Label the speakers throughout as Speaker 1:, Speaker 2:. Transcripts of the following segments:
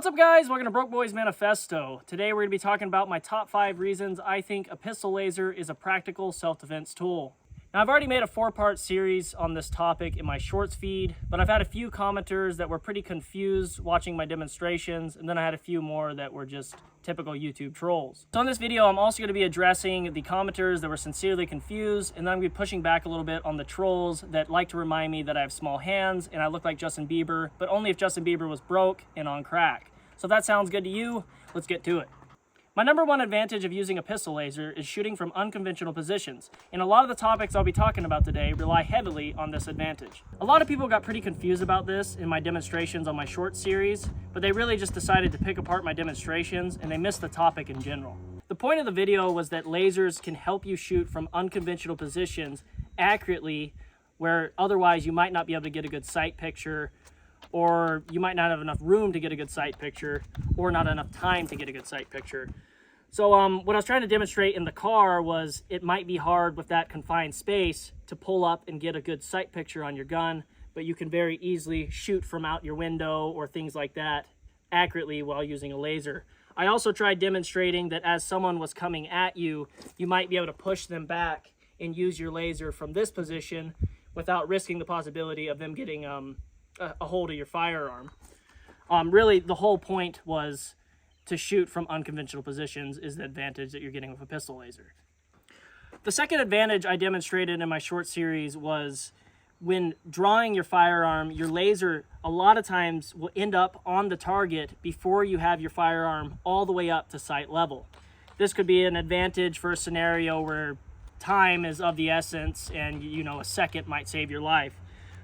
Speaker 1: What's up, guys? Welcome to Broke Boys Manifesto. Today we're going to be talking about my top 5 reasons I think a pistol laser is a practical self-defense tool. Now, I've already made a 4-part series on this topic in my shorts feed, but I've had a few commenters that were pretty confused watching my demonstrations, and then I had a few more that were just typical YouTube trolls. So in this video, I'm also going to be addressing the commenters that were sincerely confused, and then I'm going to be pushing back a little bit on the trolls that like to remind me that I have small hands and I look like Justin Bieber, but only if Justin Bieber was broke and on crack. So if that sounds good to you, let's get to it. My number one advantage of using a pistol laser is shooting from unconventional positions, and a lot of the topics I'll be talking about today rely heavily on this advantage. A lot of people got pretty confused about this in my demonstrations on my short series, but they really just decided to pick apart my demonstrations and they missed the topic in general. The point of the video was that lasers can help you shoot from unconventional positions accurately where otherwise you might not be able to get a good sight picture, or you might not have enough room to get a good sight picture, or not enough time to get a good sight picture. So what I was trying to demonstrate in the car was it might be hard with that confined space to pull up and get a good sight picture on your gun, but you can very easily shoot from out your window or things like that accurately while using a laser. I also tried demonstrating that as someone was coming at you, you might be able to push them back and use your laser from this position without risking the possibility of them getting a hold of your firearm. Really, the whole point was to shoot from unconventional positions is the advantage that you're getting with a pistol laser. The second advantage I demonstrated in my short series was when drawing your firearm, your laser a lot of times will end up on the target before you have your firearm all the way up to sight level. This could be an advantage for a scenario where time is of the essence and a second might save your life.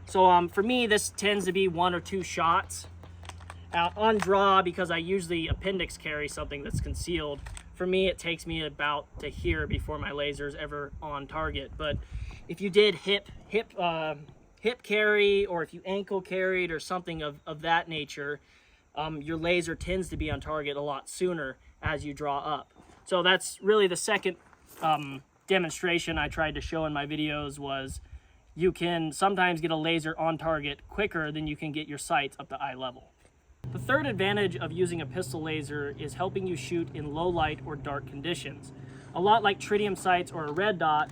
Speaker 1: So for me, this tends to be 1 or 2 shots. On draw, because I usually appendix carry something that's concealed, for me it takes me about to here before my laser is ever on target. But if you did hip carry, or if you ankle carried or something of that nature, your laser tends to be on target a lot sooner as you draw up. So that's really the second demonstration I tried to show in my videos, was you can sometimes get a laser on target quicker than you can get your sights up to eye level. The third advantage of using a pistol laser is helping you shoot in low light or dark conditions. A lot like tritium sights or a red dot,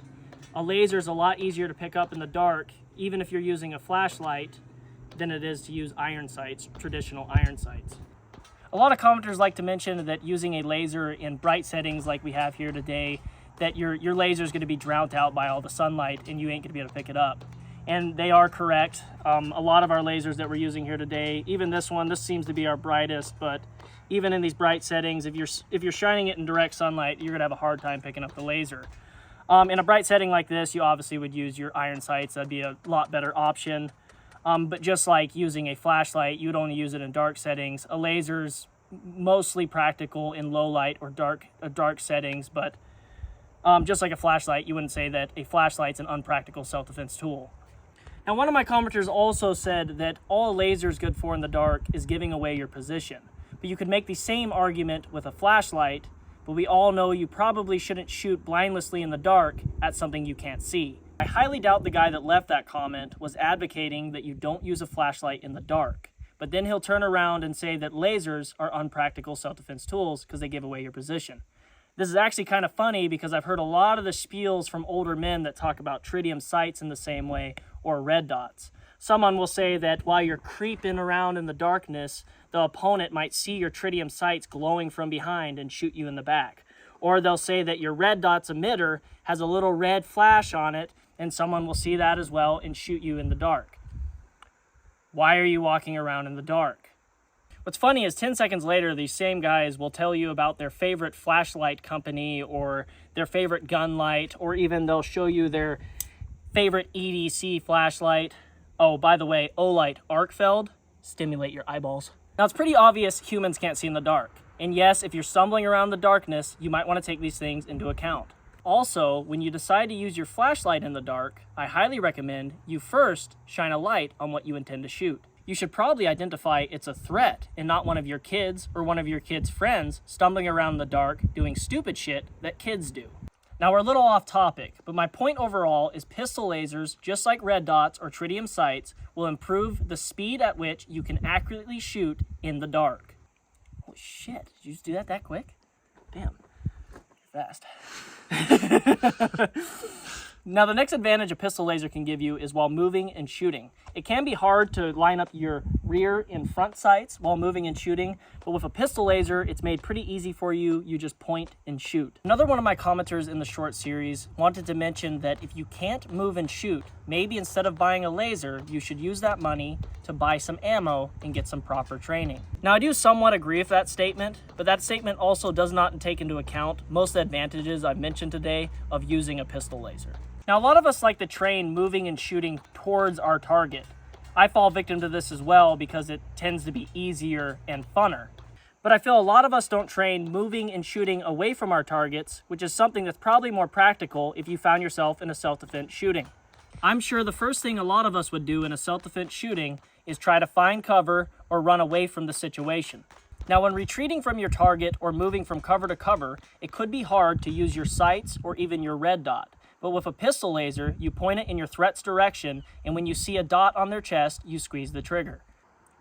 Speaker 1: a laser is a lot easier to pick up in the dark, even if you're using a flashlight, than it is to use iron sights, traditional iron sights. A lot of commenters like to mention that using a laser in bright settings like we have here today, that your laser is going to be drowned out by all the sunlight and you ain't going to be able to pick it up. And they are correct. A lot of our lasers that we're using here today, even this one, this seems to be our brightest, but even in these bright settings, if you're shining it in direct sunlight, you're gonna have a hard time picking up the laser. In a bright setting like this, you obviously would use your iron sights. That'd be a lot better option. But just like using a flashlight, you'd only use it in dark settings. A laser's mostly practical in low light or dark settings, but just like a flashlight, you wouldn't say that a flashlight's an unpractical self-defense tool. Now, one of my commenters also said that all a laser is good for in the dark is giving away your position. But you could make the same argument with a flashlight, but we all know you probably shouldn't shoot blindlessly in the dark at something you can't see. I highly doubt the guy that left that comment was advocating that you don't use a flashlight in the dark, but then he'll turn around and say that lasers are unpractical self-defense tools because they give away your position. This is actually kind of funny because I've heard a lot of the spiels from older men that talk about tritium sights in the same way, or red dots. Someone will say that while you're creeping around in the darkness, the opponent might see your tritium sights glowing from behind and shoot you in the back. Or they'll say that your red dot's emitter has a little red flash on it, and someone will see that as well and shoot you in the dark. Why are you walking around in the dark? What's funny is 10 seconds later, these same guys will tell you about their favorite flashlight company or their favorite gun light, or even they'll show you their favorite EDC flashlight. Oh, by the way, Olight Arcfeld, stimulate your eyeballs. Now, it's pretty obvious humans can't see in the dark. And yes, if you're stumbling around the darkness, you might want to take these things into account. Also, when you decide to use your flashlight in the dark, I highly recommend you first shine a light on what you intend to shoot. You should probably identify it's a threat and not one of your kids or one of your kids' friends stumbling around in the dark doing stupid shit that kids do. Now, we're a little off topic, but my point overall is pistol lasers, just like red dots or tritium sights, will improve the speed at which you can accurately shoot in the dark. shit, did you just do that quick? Damn, fast. Now, the next advantage a pistol laser can give you is while moving and shooting. It can be hard to line up your rear and front sights while moving and shooting, but with a pistol laser, it's made pretty easy for you. You just point and shoot. Another one of my commenters in the short series wanted to mention that if you can't move and shoot, maybe instead of buying a laser, you should use that money to buy some ammo and get some proper training. Now, I do somewhat agree with that statement, but that statement also does not take into account most of the advantages I've mentioned today of using a pistol laser. Now, a lot of us like to train moving and shooting towards our target. I fall victim to this as well because it tends to be easier and funner. But I feel a lot of us don't train moving and shooting away from our targets, which is something that's probably more practical if you found yourself in a self-defense shooting. I'm sure the first thing a lot of us would do in a self-defense shooting is try to find cover or run away from the situation. Now, when retreating from your target or moving from cover to cover, it could be hard to use your sights or even your red dot. But with a pistol laser, you point it in your threat's direction, and when you see a dot on their chest, you squeeze the trigger.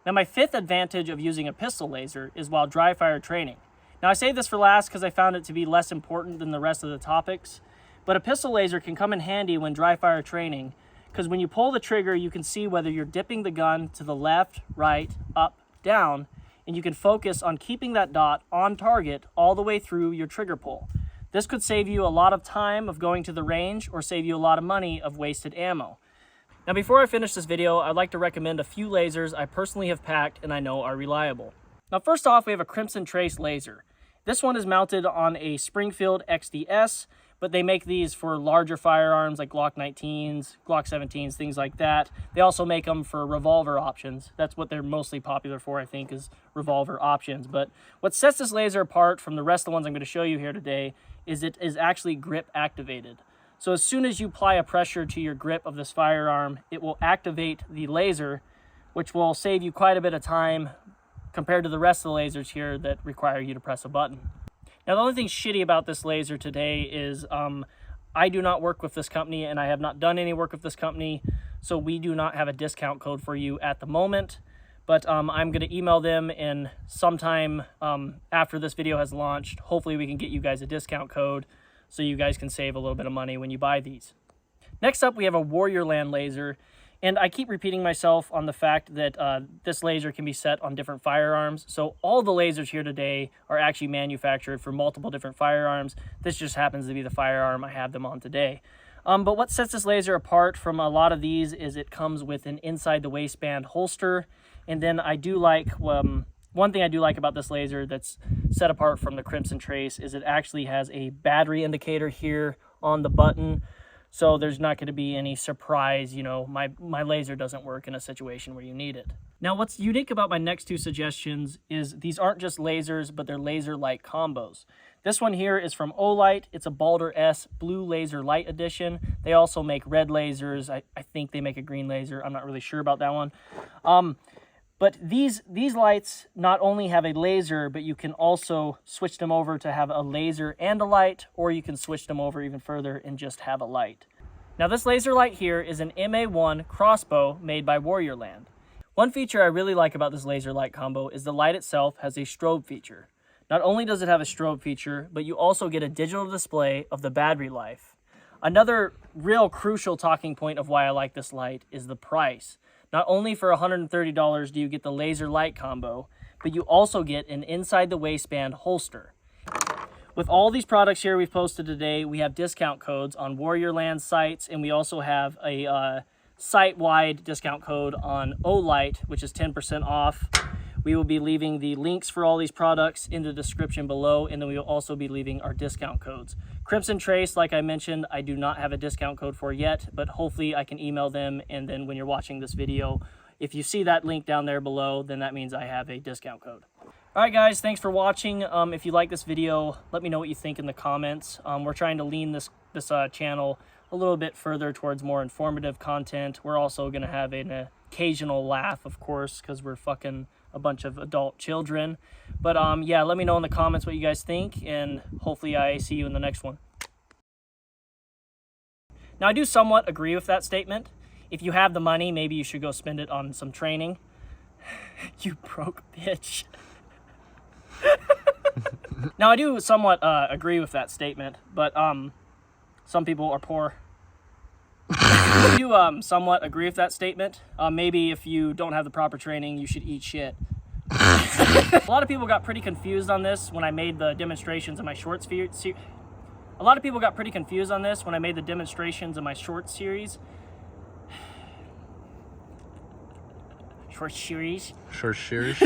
Speaker 1: Now, my fifth advantage of using a pistol laser is while dry fire training. Now, I saved this for last because I found it to be less important than the rest of the topics, but a pistol laser can come in handy when dry fire training, because when you pull the trigger, you can see whether you're dipping the gun to the left, right, up, down, and you can focus on keeping that dot on target all the way through your trigger pull. This could save you a lot of time of going to the range or save you a lot of money of wasted ammo. Now, before I finish this video, I'd like to recommend a few lasers I personally have packed and I know are reliable. Now, first off, we have a Crimson Trace laser. This one is mounted on a Springfield XDS, but they make these for larger firearms like Glock 19s, Glock 17s, things like that. They also make them for revolver options. That's what they're mostly popular for, I think, is revolver options. But what sets this laser apart from the rest of the ones I'm going to show you here today is it is actually grip activated. So as soon as you apply a pressure to your grip of this firearm, it will activate the laser, which will save you quite a bit of time compared to the rest of the lasers here that require you to press a button. Now, the only thing shitty about this laser today is I do not work with this company, and I have not done any work with this company, so we do not have a discount code for you at the moment. But I'm going to email them, and sometime after this video has launched, hopefully we can get you guys a discount code so you guys can save a little bit of money when you buy these. Next up, we have a Warriorland laser. And I keep repeating myself on the fact that this laser can be set on different firearms. So all the lasers here today are actually manufactured for multiple different firearms. This just happens to be the firearm I have them on today. But what sets this laser apart from a lot of these is it comes with an inside the waistband holster. And then I do like, one thing I do like about this laser that's set apart from the Crimson Trace is it actually has a battery indicator here on the button. So there's not going to be any surprise, you know, my laser doesn't work in a situation where you need it. Now, what's unique about my next two suggestions is these aren't just lasers, but they're laser light combos. This one here is from Olight. It's a Balder S Blue Laser Light Edition. They also make red lasers. I think they make a green laser. I'm not really sure about that one. But these lights not only have a laser, but you can also switch them over to have a laser and a light, or you can switch them over even further and just have a light. Now, this laser light here is an MA1 crossbow made by Warriorland. One feature I really like about this laser light combo is the light itself has a strobe feature. Not only does it have a strobe feature, but you also get a digital display of the battery life. Another real crucial talking point of why I like this light is the price. Not only for $130 do you get the laser light combo, but you also get an inside the waistband holster. With all these products here we've posted today, we have discount codes on Warriorland sites, and we also have a site-wide discount code on Olight, which is 10% off. We will be leaving the links for all these products in the description below, and then we will also be leaving our discount codes. Crimson Trace, like I mentioned, I do not have a discount code for yet, but hopefully I can email them, and then when you're watching this video, if you see that link down there below, then that means I have a discount code. All right, guys, thanks for watching. If you like this video, let me know what you think in the comments. We're trying to lean this channel a little bit further towards more informative content. We're also going to have an occasional laugh, of course, because we're fucking a bunch of adult children. But yeah, let me know in the comments what you guys think, and hopefully I see you in the next one. Now, I do somewhat agree with that statement. If you have the money, maybe you should go spend it on some training. You broke bitch. Now, I do somewhat agree with that statement, but some people are poor. I do somewhat agree with that statement. Maybe if you don't have the proper training, you should eat shit. A lot of people got pretty confused on this when I made the demonstrations in my short series. A lot of people got pretty confused on this when I made the demonstrations in my short series. Short series?
Speaker 2: Short series?